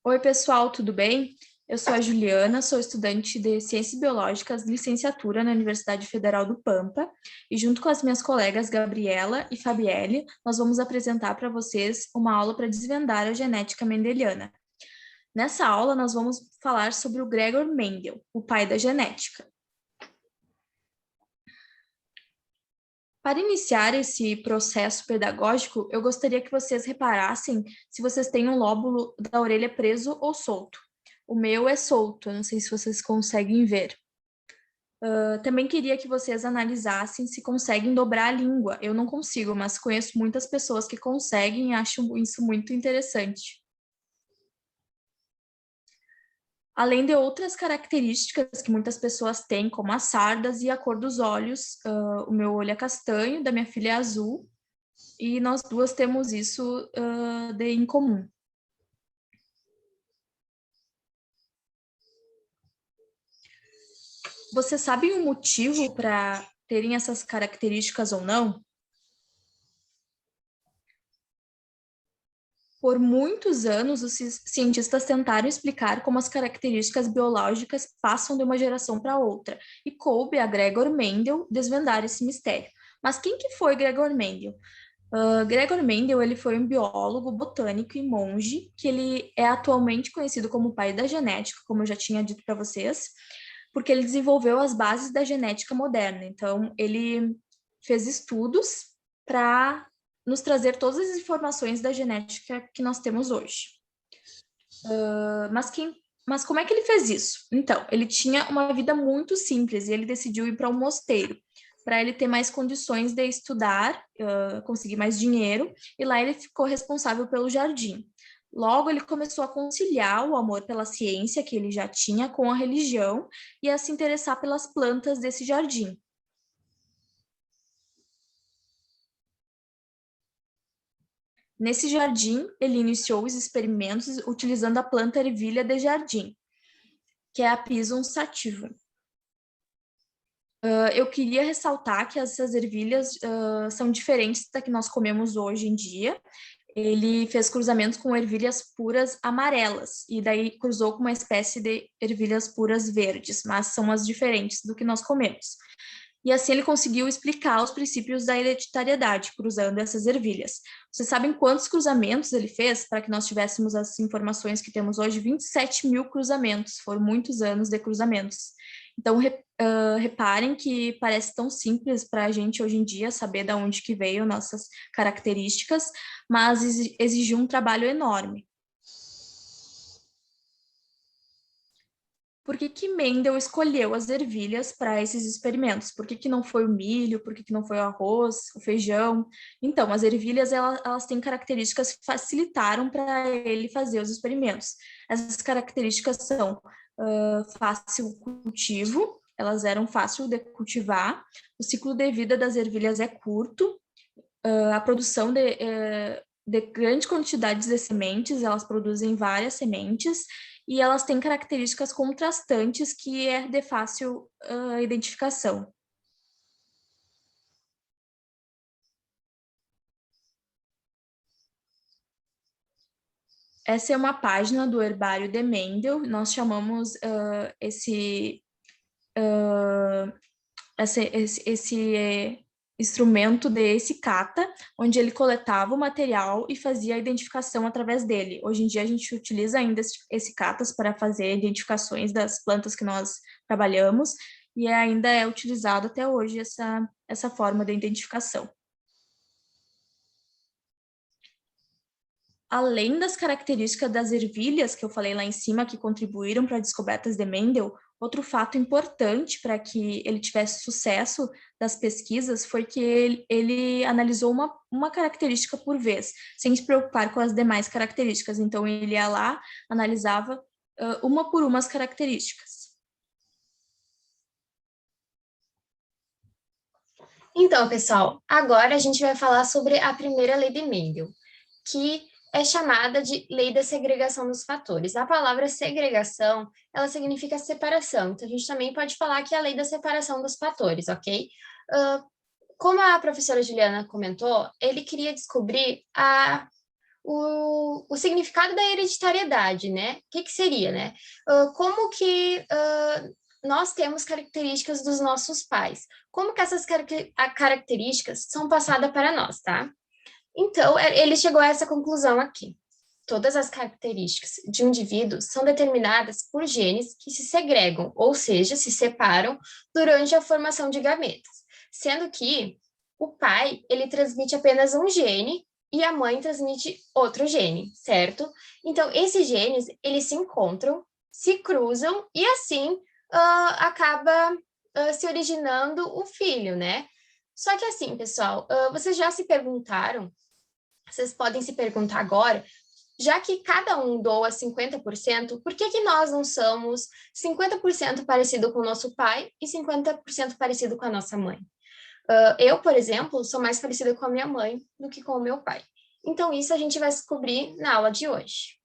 Oi, pessoal, tudo bem? Eu sou a Juliana, sou estudante de Ciências Biológicas, licenciatura na Universidade Federal do Pampa, e junto com as minhas colegas Gabriela e Fabielle, nós vamos apresentar para vocês uma aula para desvendar a genética mendeliana. Nessa aula, nós vamos falar sobre o Gregor Mendel, o pai da genética. Para iniciar esse processo pedagógico, eu gostaria que vocês reparassem se vocês têm um lóbulo da orelha preso ou solto. O meu é solto, eu não sei se vocês conseguem ver. Também queria que vocês analisassem se conseguem dobrar a língua. Eu não consigo, mas conheço muitas pessoas que conseguem e acham isso muito interessante. Além de outras características que muitas pessoas têm, como as sardas e a cor dos olhos. O meu olho é castanho, da minha filha é azul, e nós duas temos isso em comum. Vocês sabem o motivo para terem essas características ou não? Por muitos anos, os cientistas tentaram explicar como as características biológicas passam de uma geração para outra, e coube a Gregor Mendel desvendar esse mistério. Mas quem que foi Gregor Mendel? Gregor Mendel, ele foi um biólogo, botânico e monge, que ele é atualmente conhecido como o pai da genética, como eu já tinha dito para vocês, porque ele desenvolveu as bases da genética moderna. Então, ele fez estudos para nos trazer todas as informações da genética que nós temos hoje. Mas como é que ele fez isso? Então, ele tinha uma vida muito simples e ele decidiu ir para um mosteiro para ele ter mais condições de estudar, conseguir mais dinheiro, e lá ele ficou responsável pelo jardim. Logo, ele começou a conciliar o amor pela ciência que ele já tinha com a religião e a se interessar pelas plantas desse jardim. Nesse jardim, ele iniciou os experimentos utilizando a planta ervilha de jardim, que é a Pisum sativum. Eu queria ressaltar que essas ervilhas são diferentes da que nós comemos hoje em dia. Ele fez cruzamentos com ervilhas puras amarelas, e daí cruzou com uma espécie de ervilhas puras verdes, mas são as diferentes do que nós comemos. E assim ele conseguiu explicar os princípios da hereditariedade, cruzando essas ervilhas. Vocês sabem quantos cruzamentos ele fez para que nós tivéssemos as informações que temos hoje? 27 mil cruzamentos, foram muitos anos de cruzamentos. Então, reparem que parece tão simples para a gente hoje em dia saber de onde que veio nossas características, mas exigiu um trabalho enorme. Por que Mendel escolheu as ervilhas para esses experimentos? Por que não foi o milho? Por que não foi o arroz, o feijão? Então, as ervilhas, elas têm características que facilitaram para ele fazer os experimentos. Essas características são fácil cultivo, elas eram fácil de cultivar, o ciclo de vida das ervilhas é curto, a produção de grandes quantidades de sementes, elas produzem várias sementes, e elas têm características contrastantes que é de fácil identificação. Essa é uma página do Herbário de Mendel, nós chamamos esse instrumento de cicata, onde ele coletava o material e fazia a identificação através dele. Hoje em dia a gente utiliza ainda esse catas para fazer identificações das plantas que nós trabalhamos, e ainda é utilizado até hoje essa forma de identificação. Além das características das ervilhas que eu falei lá em cima, que contribuíram para as descobertas de Mendel, outro fato importante para que ele tivesse sucesso das pesquisas foi que ele analisou uma característica por vez, sem se preocupar com as demais características. Então, ele ia lá, analisava uma por uma as características. Então, pessoal, agora a gente vai falar sobre a primeira lei de Mendel, que é chamada de lei da segregação dos fatores. A palavra segregação, ela significa separação, então a gente também pode falar que é a lei da separação dos fatores, ok? Como a professora Juliana comentou, ele queria descobrir o significado da hereditariedade, né? O que seria, né? Como que nós temos características dos nossos pais? Como que essas características são passadas para nós, tá? Então, ele chegou a essa conclusão aqui. Todas as características de um indivíduo são determinadas por genes que se segregam, ou seja, se separam durante a formação de gametas, sendo que o pai, ele transmite apenas um gene e a mãe transmite outro gene, certo? Então, esses genes, eles se encontram, se cruzam e assim acaba se originando o filho, né? Só que assim, pessoal, vocês já se perguntaram, vocês podem se perguntar agora, já que cada um doa 50%, por que nós não somos 50% parecido com o nosso pai e 50% parecido com a nossa mãe? Eu, por exemplo, sou mais parecida com a minha mãe do que com o meu pai. Então, isso a gente vai descobrir na aula de hoje.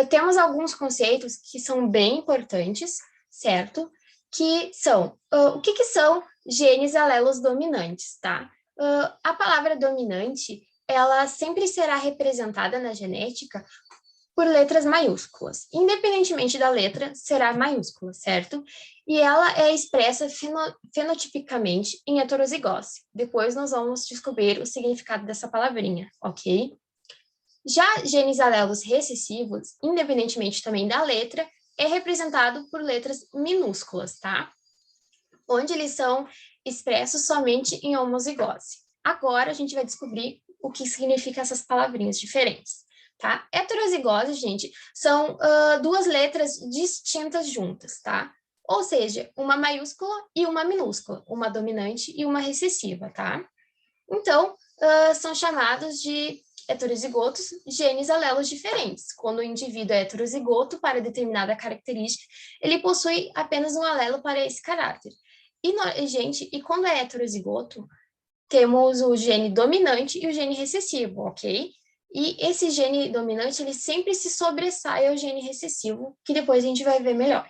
Temos alguns conceitos que são bem importantes, certo? Que são, o que são genes alelos dominantes, tá? A palavra dominante, ela sempre será representada na genética por letras maiúsculas. Independentemente da letra, será maiúscula, certo? E ela é expressa fenotipicamente em heterozigose. Depois nós vamos descobrir o significado dessa palavrinha, ok? Já genes alelos recessivos, independentemente também da letra, é representado por letras minúsculas, tá? Onde eles são expressos somente em homozigose. Agora a gente vai descobrir o que significa essas palavrinhas diferentes, tá? Heterozigose, gente, são duas letras distintas juntas, tá? Ou seja, uma maiúscula e uma minúscula, uma dominante e uma recessiva, tá? Então, são chamados de heterozigotos, genes alelos diferentes. Quando o indivíduo é heterozigoto para determinada característica, ele possui apenas um alelo para esse caráter. E quando é heterozigoto, temos o gene dominante e o gene recessivo, ok? E esse gene dominante, ele sempre se sobressai ao gene recessivo, que depois a gente vai ver melhor.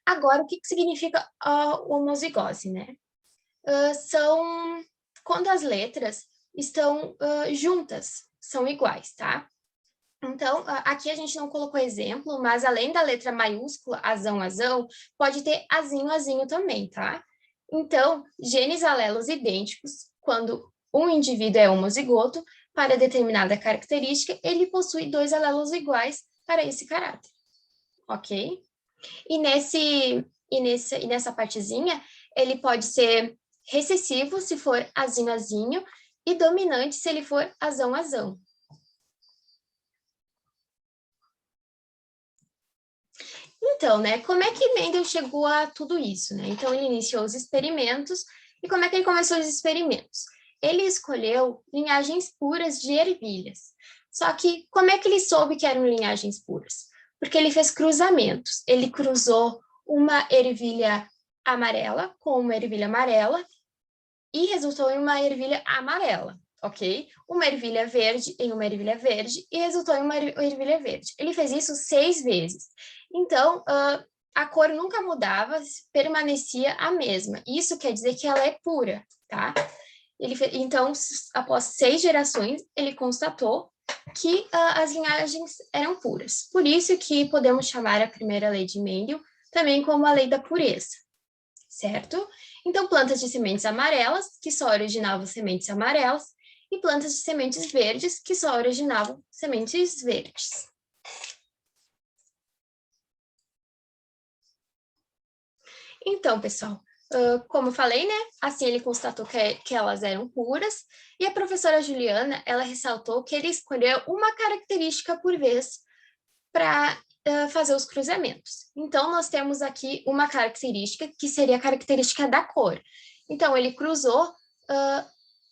Agora, o que significa a homozigose, né? São quando as letras estão juntas, são iguais, tá? Então, aqui a gente não colocou exemplo, mas além da letra maiúscula, azão, azão, pode ter azinho, azinho também, tá? Então, genes alelos idênticos, quando um indivíduo é homozigoto, para determinada característica, ele possui dois alelos iguais para esse caráter, ok? E nessa partezinha, ele pode ser recessivo, se for azinho, azinho, e dominante, se ele for azão, azão. Então, né, como é que Mendel chegou a tudo isso, né? Então, ele iniciou os experimentos, e como é que ele começou os experimentos? Ele escolheu linhagens puras de ervilhas. Só que, como é que ele soube que eram linhagens puras? Porque ele fez cruzamentos. Ele cruzou uma ervilha amarela com uma ervilha amarela, e resultou em uma ervilha amarela, ok? Uma ervilha verde em uma ervilha verde, e resultou em uma ervilha verde. Ele fez isso 6 vezes. Então, a cor nunca mudava, permanecia a mesma. Isso quer dizer que ela é pura, tá? Então, após 6 gerações, ele constatou que as linhagens eram puras. Por isso que podemos chamar a primeira lei de Mendel também como a lei da pureza, certo? Então, plantas de sementes amarelas, que só originavam sementes amarelas, e plantas de sementes verdes, que só originavam sementes verdes. Então, pessoal, como eu falei, né? Assim ele constatou que elas eram puras, e a professora Juliana, ela ressaltou que ele escolheu uma característica por vez para fazer os cruzamentos. Então, nós temos aqui uma característica, que seria a característica da cor. Então, ele cruzou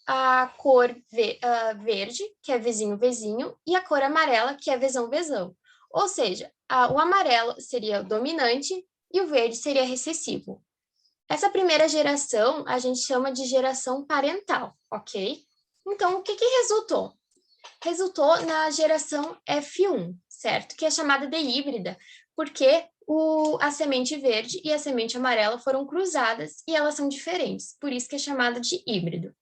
a cor verde, que é vizinho, vizinho, e a cor amarela, que é vezão, vezão. Ou seja, o amarelo seria o dominante e o verde seria recessivo. Essa primeira geração a gente chama de geração parental, ok? Então, o que resultou? Resultou na geração F1, certo? Que é chamada de híbrida, porque a semente verde e a semente amarela foram cruzadas e elas são diferentes, por isso que é chamada de híbrido,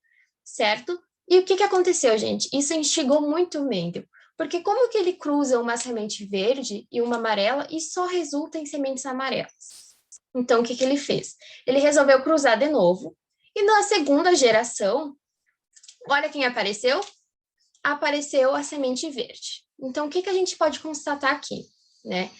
certo? E o que aconteceu, gente? Isso instigou muito o Mendel, porque como que ele cruza uma semente verde e uma amarela e só resulta em sementes amarelas? Então, o que ele fez? Ele resolveu cruzar de novo, e na segunda geração, olha quem apareceu? Apareceu a semente verde. Então, o que a gente pode constatar aqui, né?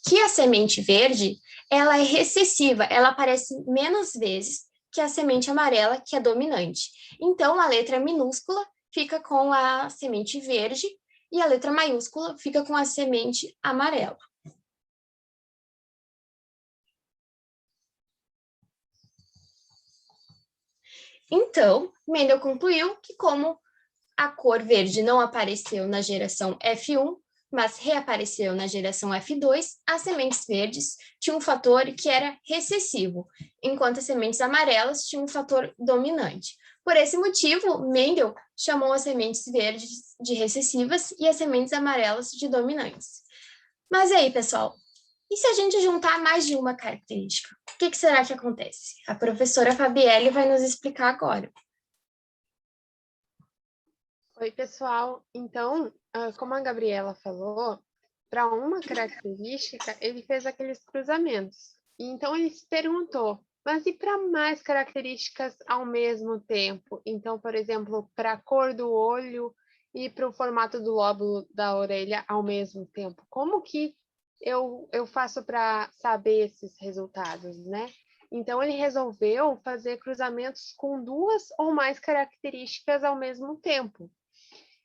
Que a semente verde, ela é recessiva, ela aparece menos vezes que a semente amarela, que é dominante. Então, a letra minúscula fica com a semente verde e a letra maiúscula fica com a semente amarela. Então, Mendel concluiu que como a cor verde não apareceu na geração F1, mas reapareceu na geração F2, as sementes verdes tinham um fator que era recessivo, enquanto as sementes amarelas tinham um fator dominante. Por esse motivo, Mendel chamou as sementes verdes de recessivas e as sementes amarelas de dominantes. Mas aí, pessoal, e se a gente juntar mais de uma característica? O que será que acontece? A professora Fabielle vai nos explicar agora. Oi, pessoal. Então, como a Gabriela falou, para uma característica, ele fez aqueles cruzamentos. E então, ele se perguntou, mas e para mais características ao mesmo tempo? Então, por exemplo, para a cor do olho e para o formato do lóbulo da orelha ao mesmo tempo? Como que eu faço para saber esses resultados, né? Então, ele resolveu fazer cruzamentos com duas ou mais características ao mesmo tempo.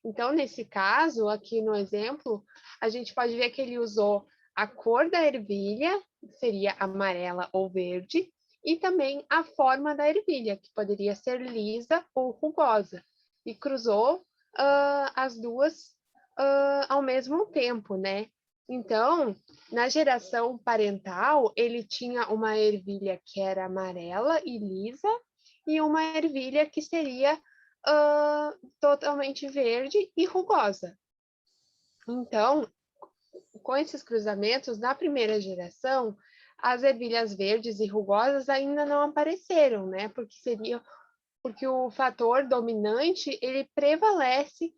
Então, nesse caso, aqui no exemplo, a gente pode ver que ele usou a cor da ervilha, que seria amarela ou verde, e também a forma da ervilha, que poderia ser lisa ou rugosa, e cruzou as duas ao mesmo tempo, né? Então, na geração parental, ele tinha uma ervilha que era amarela e lisa, e uma ervilha que seria totalmente verde e rugosa. Então, com esses cruzamentos, na primeira geração, as ervilhas verdes e rugosas ainda não apareceram, né? Porque o fator dominante ele prevalece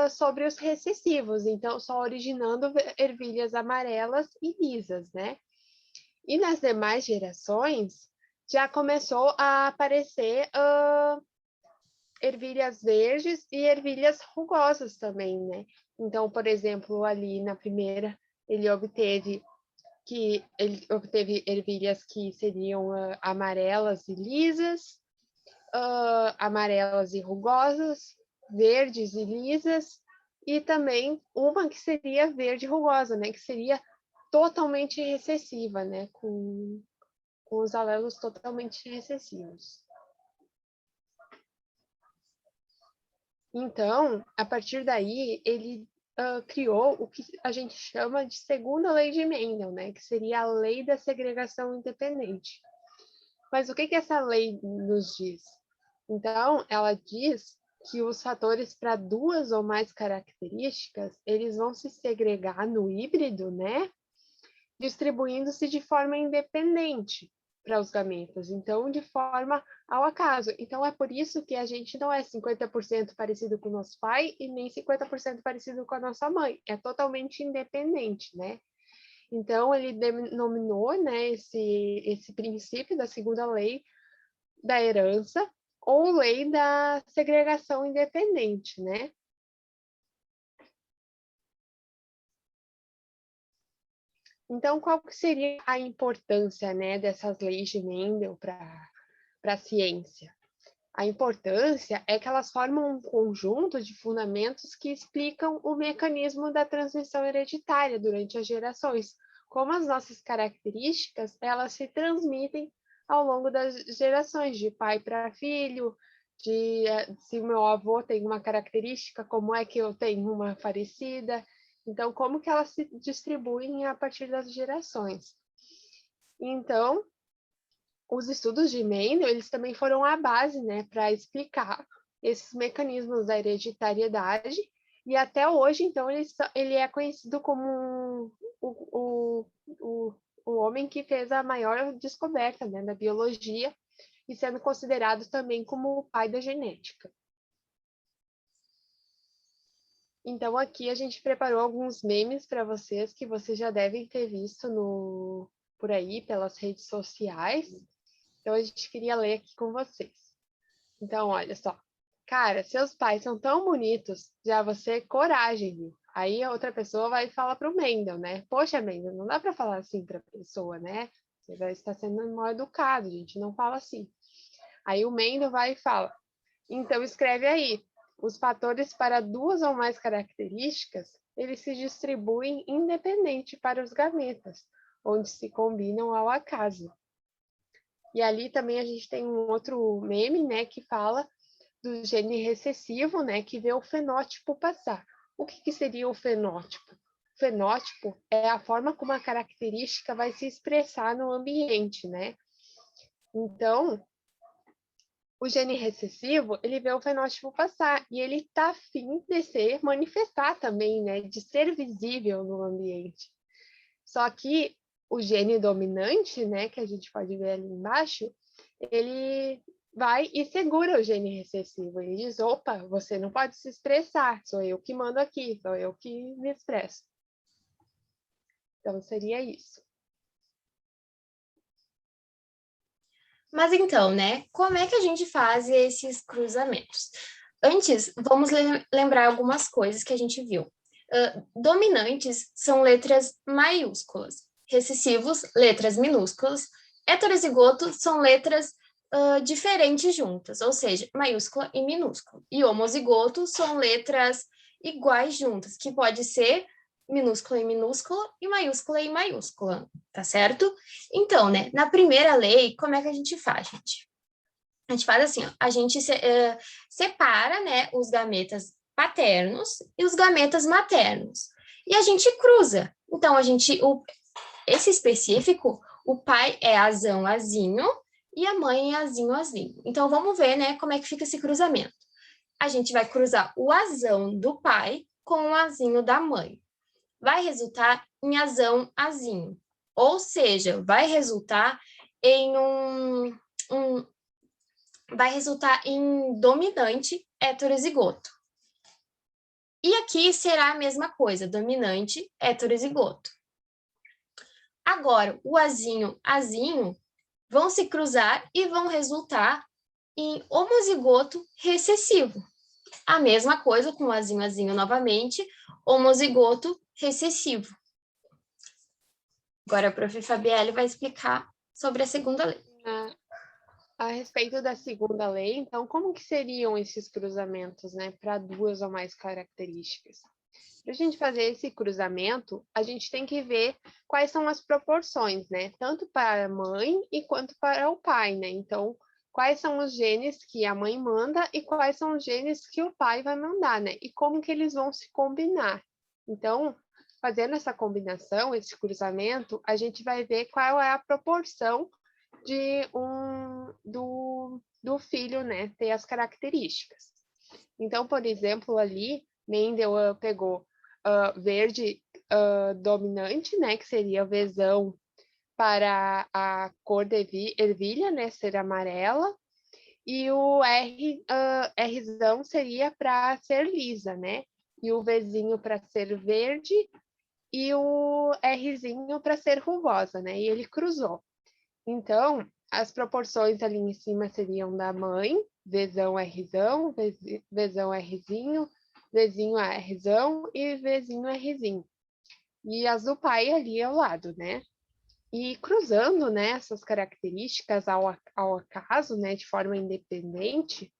sobre os recessivos, então só originando ervilhas amarelas e lisas, né? E nas demais gerações já começou a aparecer ervilhas verdes e ervilhas rugosas também, né? Então, por exemplo, ali na primeira, ele obteve ervilhas que seriam amarelas e lisas, amarelas e rugosas, verdes e lisas, e também uma que seria verde rugosa, né? Que seria totalmente recessiva, né? Com os alelos totalmente recessivos. Então, a partir daí, ele criou o que a gente chama de segunda lei de Mendel, né? Que seria a lei da segregação independente. Mas o que essa lei nos diz? Então, ela diz que os fatores para duas ou mais características, eles vão se segregar no híbrido, né? Distribuindo-se de forma independente para os gametas, então de forma ao acaso. Então é por isso que a gente não é 50% parecido com o nosso pai e nem 50% parecido com a nossa mãe, é totalmente independente, né? Então ele denominou, né, esse princípio da segunda lei da herança ou lei da segregação independente, né? Então, qual que seria a importância, né, dessas leis de Mendel para a ciência? A importância é que elas formam um conjunto de fundamentos que explicam o mecanismo da transmissão hereditária durante as gerações, como as nossas características, elas se transmitem ao longo das gerações, de pai para filho, se meu avô tem uma característica, como é que eu tenho uma parecida. Então, como que elas se distribuem a partir das gerações. Então, os estudos de Mendel, eles também foram a base, né, para explicar esses mecanismos da hereditariedade, e até hoje, então, ele é conhecido como o homem que fez a maior descoberta, né, da biologia, e sendo considerado também como o pai da genética. Então, aqui a gente preparou alguns memes para vocês que vocês já devem ter visto por aí, pelas redes sociais. Então, a gente queria ler aqui com vocês. Então, olha só. Cara, seus pais são tão bonitos, já você coragem, viu? Aí a outra pessoa vai falar para o Mendel, né? Poxa, Mendel, não dá para falar assim para a pessoa, né? Você vai estar sendo mal educado, a gente não fala assim. Aí o Mendel vai e fala, então escreve aí, os fatores para duas ou mais características, eles se distribuem independente para os gametas, onde se combinam ao acaso. E ali também a gente tem um outro meme, né, que fala do gene recessivo, né, que vê o fenótipo passar. O que seria o fenótipo? O fenótipo é a forma como a característica vai se expressar no ambiente, né? Então, o gene recessivo, ele vê o fenótipo passar e ele está afim de se manifestar também, né, de ser visível no ambiente. Só que o gene dominante, né, que a gente pode ver ali embaixo, ele vai e segura o gene recessivo. Ele diz, opa, você não pode se expressar, sou eu que mando aqui, sou eu que me expresso. Então, seria isso. Mas então, né, como é que a gente faz esses cruzamentos? Antes, vamos lembrar algumas coisas que a gente viu. Dominantes são letras maiúsculas, recessivos, letras minúsculas, heterozigotos são letras diferentes juntas, ou seja, maiúscula e minúscula. E homozigotos são letras iguais juntas, que pode ser minúscula e maiúscula e maiúscula, tá certo? Então, né, na primeira lei, como é que a gente faz, gente? A gente faz assim, ó, a gente separa, né, os gametas paternos e os gametas maternos. E a gente cruza. Então, esse específico, o pai é azão, azinho, e a mãe é azinho, azinho. Então, vamos ver, né, como é que fica esse cruzamento. A gente vai cruzar o azão do pai com o azinho da mãe. Vai resultar em azão, azinho. Ou seja, vai resultar em vai resultar em dominante heterozigoto. E aqui será a mesma coisa, dominante heterozigoto. Agora, o azinho, azinho vão se cruzar e vão resultar em homozigoto recessivo. A mesma coisa com o azinho, azinho novamente, homozigoto recessivo. Agora a prof. Fabielle vai explicar sobre a segunda lei. A respeito da segunda lei, então, como que seriam esses cruzamentos, né, para duas ou mais características? Para a gente fazer esse cruzamento, a gente tem que ver quais são as proporções, né, tanto para a mãe e quanto para o pai, né? Então, quais são os genes que a mãe manda e quais são os genes que o pai vai mandar, né? E como que eles vão se combinar. Então, fazendo essa combinação, esse cruzamento, a gente vai ver qual é a proporção do filho, né, ter as características. Então, por exemplo, ali, Mendel pegou verde dominante, né, que seria o Vzão para a cor de ervilha, né, ser amarela, e o Rzão seria para ser lisa, né, e o Vzinho para ser verde, e o Rzinho para ser rugosa, né, e ele cruzou. Então, as proporções ali em cima seriam da mãe, Vzão, Rzão, Vzão, Rzinho, Vzinho, Rzão e Vzinho, Rzinho. E as do pai ali ao lado, né? E cruzando, né, essas características ao acaso, né, de forma independente,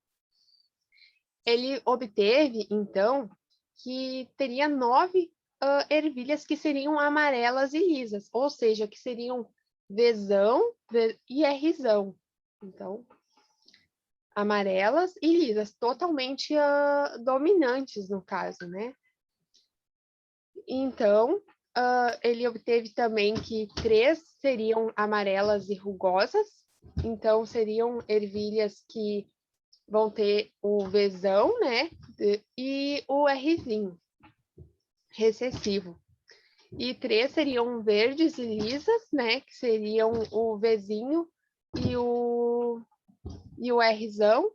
ele obteve, então, que teria 9 ervilhas que seriam amarelas e lisas, ou seja, que seriam Vzão e Rzão. Então, amarelas e lisas, totalmente dominantes no caso, né? Então, ele obteve também que 3 seriam amarelas e rugosas, então seriam ervilhas que vão ter o Vzão, né? E o Rzinho, recessivo. e 3 seriam verdes e lisas, né, que seriam o Vzinho e o Rzão,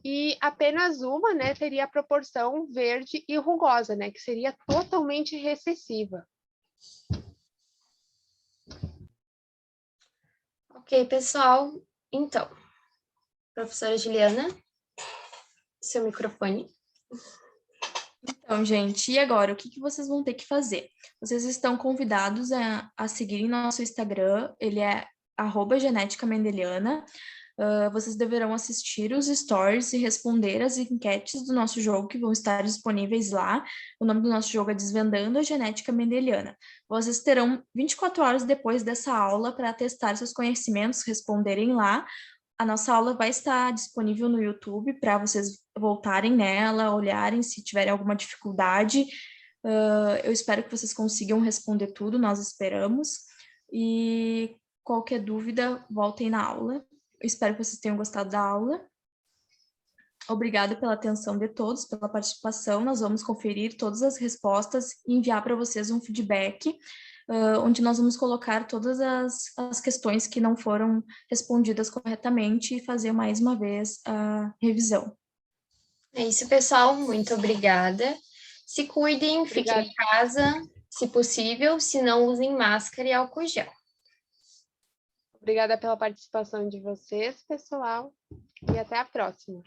e apenas uma, né, teria a proporção verde e rugosa, né, que seria totalmente recessiva. Ok, pessoal. Então, professora Juliana, seu microfone. Então, gente, e agora? O que vocês vão ter que fazer? Vocês estão convidados a seguirem nosso Instagram, ele é @genética-mendeliana. Vocês deverão assistir os stories e responder as enquetes do nosso jogo que vão estar disponíveis lá. O nome do nosso jogo é Desvendando a Genética Mendeliana. Vocês terão 24 horas depois dessa aula para testar seus conhecimentos, responderem lá. A nossa aula vai estar disponível no YouTube para vocês voltarem nela, olharem se tiverem alguma dificuldade. Eu espero que vocês consigam responder tudo, nós esperamos. E qualquer dúvida, voltem na aula. Eu espero que vocês tenham gostado da aula. Obrigada pela atenção de todos, pela participação. Nós vamos conferir todas as respostas e enviar para vocês um feedback, onde nós vamos colocar todas as questões que não foram respondidas corretamente e fazer mais uma vez a revisão. É isso, pessoal. Muito obrigada. Se cuidem, fiquem em casa, se possível, se não, usem máscara e álcool gel. Obrigada pela participação de vocês, pessoal, e até a próxima.